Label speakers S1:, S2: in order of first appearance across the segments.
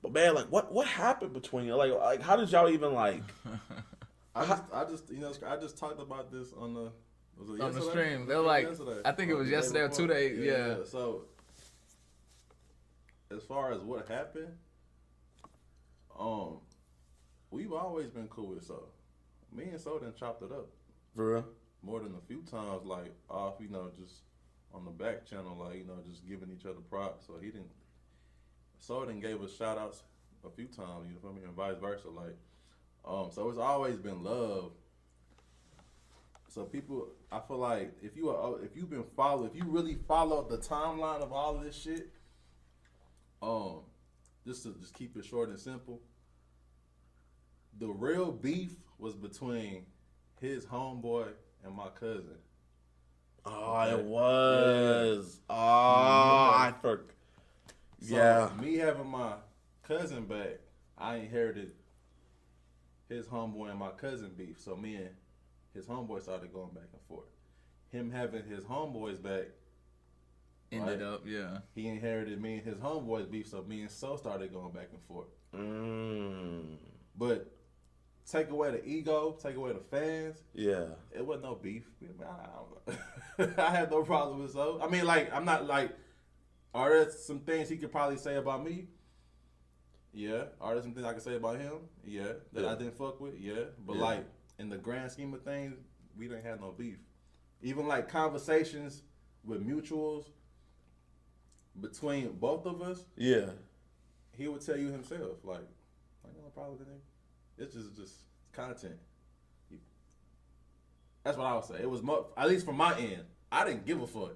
S1: But man, like, what happened between you? Like, how did y'all even like?
S2: I just talked about this on the
S3: on the stream. They were like,
S2: yesterday?
S3: I think it was yesterday or 2 days. Yeah.
S2: So as far as what happened, we've always been cool with So. Me and So done chopped it up.
S1: For real?
S2: More than a few times, like off, just on the back channel, like, just giving each other props. So So done gave us shout outs a few times, you feel me, and vice versa. Like, so it's always been love. So people, I feel like if you really follow the timeline of all of this shit, just keep it short and simple. The real beef was between his homeboy and my cousin.
S1: Oh, it was. Yeah. Oh, I forgot.
S2: So me having my cousin back, I inherited his homeboy and my cousin beef. So me and his homeboy started going back and forth. Him having his homeboys back
S3: ended up, yeah.
S2: He inherited me and his homeboys beef, so me and So started going back and forth. But take away the ego, take away the fans.
S1: Yeah.
S2: It wasn't no beef. I had no problem with So. I mean, like, I'm not like, are there some things he could probably say about me? Yeah. Are there some things I could say about him? Yeah. That I didn't fuck with? Yeah. But like, in the grand scheme of things, we didn't have no beef. Even like conversations with mutuals between both of us.
S1: Yeah.
S2: He would tell you himself, like, I got no problem with it. It's just content. That's what I would say. It was more, at least from my end, I didn't give a fuck.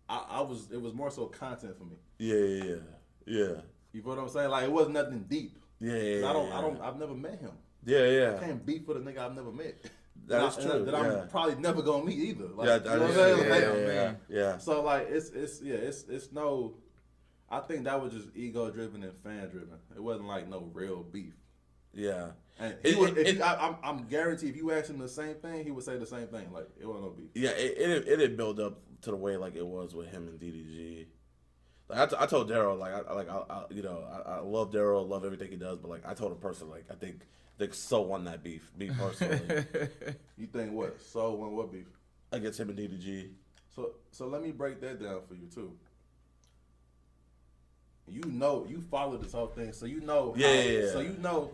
S2: It was more so content for me.
S1: Yeah.
S2: You feel what I'm saying? Like, it wasn't nothing deep.
S1: Yeah.
S2: I've never met him.
S1: Yeah.
S2: I can't beef with a nigga I've never met.
S1: That is true.
S2: That I'm probably never gonna meet either. Like,
S1: yeah, that is true. Yeah.
S2: So like, it's no. I think that was just ego driven and fan driven. It wasn't like no real beef.
S1: Yeah.
S2: And I'm guaranteed if you ask him the same thing, he would say the same thing. Like, it wasn't no beef.
S1: Yeah, it didn't build up to the way like it was with him and DDG. Like I told Daryl, like I love Daryl, love everything he does, but like I told him personally, like I think So won that beef. Me personally.
S2: You think what? So won what beef?
S1: Against him and DDG.
S2: So let me break that down for you too. You followed this whole thing, so you know. So you know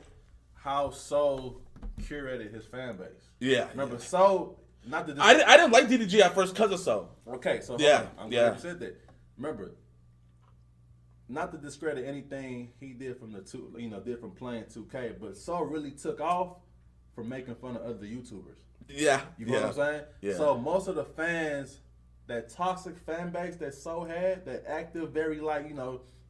S2: how So curated his fan base.
S1: Yeah.
S2: Remember, So not the.
S1: I didn't like DDG at first because of So.
S2: Okay, so I'm glad you said that. Remember, not to discredit anything he did from did from playing 2K, but So really took off from making fun of other YouTubers.
S1: Yeah.
S2: You know what I'm saying?
S1: Yeah.
S2: So most of the fans, that toxic fan base that So had, that active, very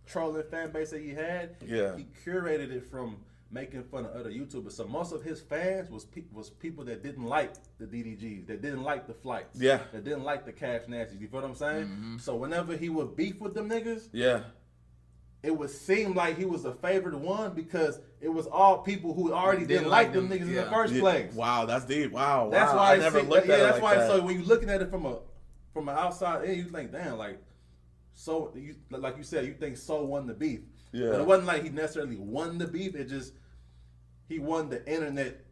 S2: trolling fan base that he had, he curated it from making fun of other YouTubers. So most of his fans was people that didn't like the DDGs, that didn't like the Flights, that didn't like the Cash Nasties. You feel what I'm saying? Mm-hmm. So whenever he would beef with them niggas, it would seem like he was a favored one because it was all people who already didn't like them niggas in the first place.
S1: Wow, that's deep. Wow.
S2: That's why
S1: I never looked at it
S2: that's
S1: like
S2: why.
S1: that.
S2: So when you're looking at it from an outside end, you think, damn, like, So like you said, you think So won the beef.
S1: Yeah.
S2: But it wasn't like he necessarily won the beef. It just he won the internet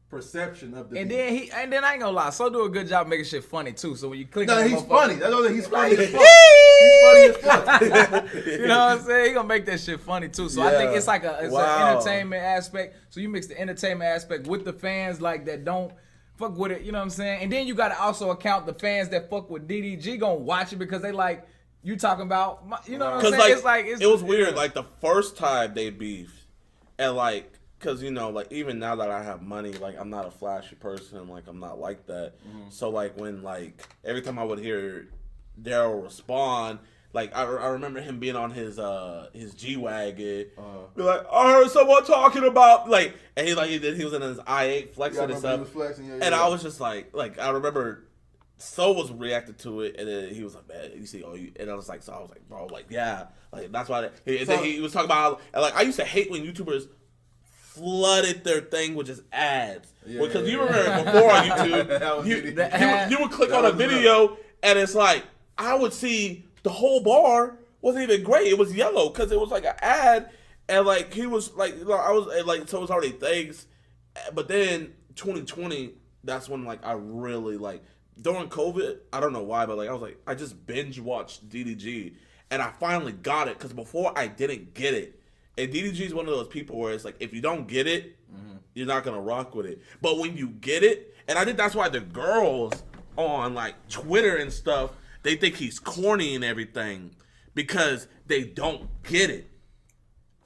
S2: perception of the beef.
S3: And then I ain't gonna lie, So do a good job making shit funny too. So when you click
S2: No,
S3: on
S2: he's funny. That's all. He's funny as fuck. He's funny as fuck.
S3: You know what I'm saying? He gonna make that shit funny too. So I think it's like an entertainment aspect. So you mix the entertainment aspect with the fans like that don't fuck with it. You know what I'm saying? And then you gotta also account the fans that fuck with DDG gonna watch it because they like you talking about. You know what I'm saying?
S1: It was weird. Like the first time they beefed, and like. Cause like even now that I have money, like I'm not a flashy person, like I'm not like that. Mm-hmm. So like when like every time I would hear Daryl respond, like I remember him being on his G-Wagon, be like, I heard someone talking about like, and he was in his i8 flexing and stuff, and I was just like I remember. So was reacted to it, and then he was like, "Man, you see, and I was like, bro, like, yeah, like that's why." Then he was talking about how, like I used to hate when YouTubers flooded their thing with just ads. Because you remember before on YouTube, you would click on a video and it's like I would see the whole bar wasn't even great. It was yellow because it was like an ad, and like he was like, I was like, so it was already things. But then 2020, that's when like I really like during COVID. I don't know why, but like I was like, I just binge watched DDG, and I finally got it because before I didn't get it. And DDG is one of those people where it's like, if you don't get it, you're not gonna rock with it. But when you get it, and I think that's why the girls on like Twitter and stuff, they think he's corny and everything because they don't get it.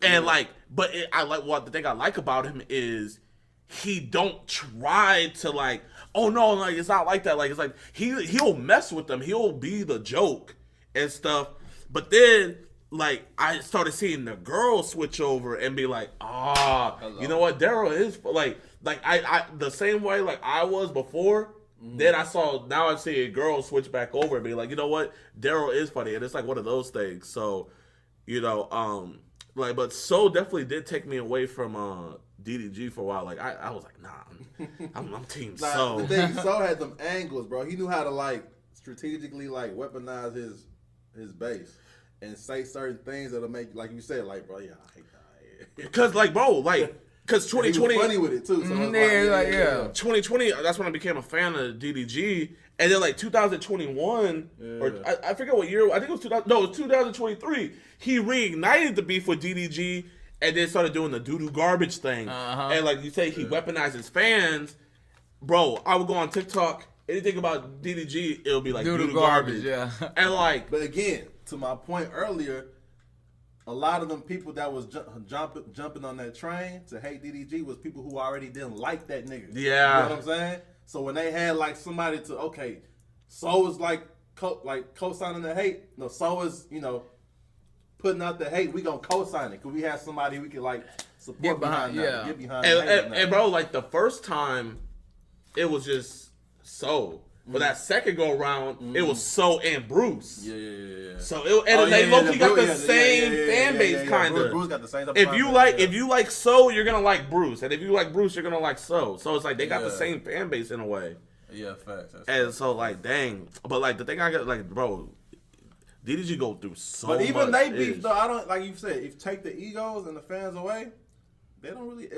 S1: And like, but I like what the thing I like about him is he don't try to like, oh no, like it's not like that. Like it's like he'll mess with them. He'll be the joke and stuff. But then like I started seeing the girls switch over and be like, you know what, Daryl is like I the same way like I was before. Then now I'm seeing girls switch back over and be like, you know what, Daryl is funny, and it's like one of those things. So, you know, like, but So definitely did take me away from DDG for a while. Like I was like, nah, I'm team So.
S2: The thing, So had them angles, bro. He knew how to like strategically like weaponize his base. And say certain things that'll make, like you said, like, bro, yeah, I hate that.
S1: Because, like, bro, like, because 2020.
S2: He was funny with it, too. So
S3: yeah.
S1: 2020, that's when I became a fan of DDG. And then, like, 2021, or I forget what year, I think it was 2023, he reignited the beef with DDG and then started doing the doo-doo garbage thing. And, like you say, he weaponized his fans. Bro, I would go on TikTok, anything about DDG, it'll be like doo-doo garbage.
S3: Yeah.
S1: And, like.
S2: But again, to my point earlier, a lot of them people that was jumping on that train to hate DDG was people who already didn't like that nigga.
S1: Yeah.
S2: You know what I'm saying? So when they had like somebody to, okay, So is like co-signing the hate. No, So is, you know, putting out the hate. We gonna co-sign it because we have somebody we can like support behind that. Get behind
S1: and bro, like the first time, it was just So. But that second go around, it was So and Bruce.
S2: Yeah.
S1: So they low-key got the same fan base, kind of.
S2: Bruce got the same.
S1: If you like So, you're gonna like Bruce, and if you like Bruce, you're gonna like So. So it's like they got the same fan base in a way.
S2: Yeah, facts.
S1: And so like, dang. But like the thing I got, like, bro, DDG go through so much.
S2: But even they beef though. I don't like you said. If take the egos and the fans away, they don't really.